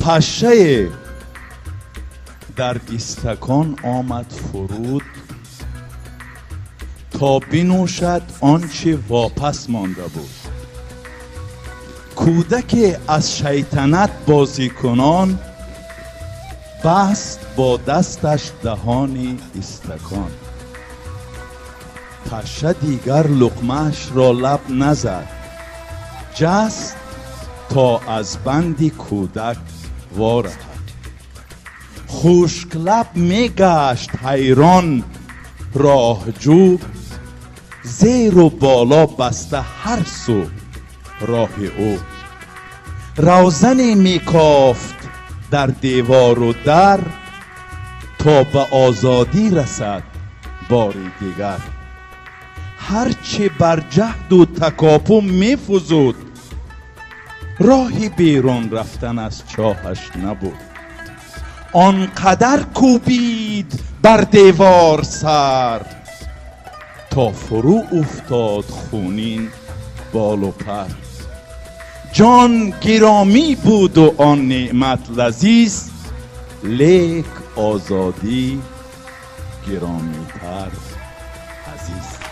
پشه در استکان آمد فرود تا بنوشد آنچه واپس مانده بود. کودک از شیطنت بازی کنان بست با دستش دهان استکان. پشه دیگر لقمه‌اش را لب نزد، جست تا از بند کودک وارهد. خشک لب می گشت حیران راهجو، زیر و بالا بسته هر سو راه او. روزنی می کافت در دیوار و در، تا به آزادی رسد باری دیگر. هرچه بر جهد و تکاپو می فزود، راهی بیرون رفتن از چاهش نبود. آنقدر کوبید بر دیوار سر، تا فرو افتاد خونین بال و پر. جان گرامی بود و آن نعمت لذیذ، لیک آزادی گرامی تر عزیز.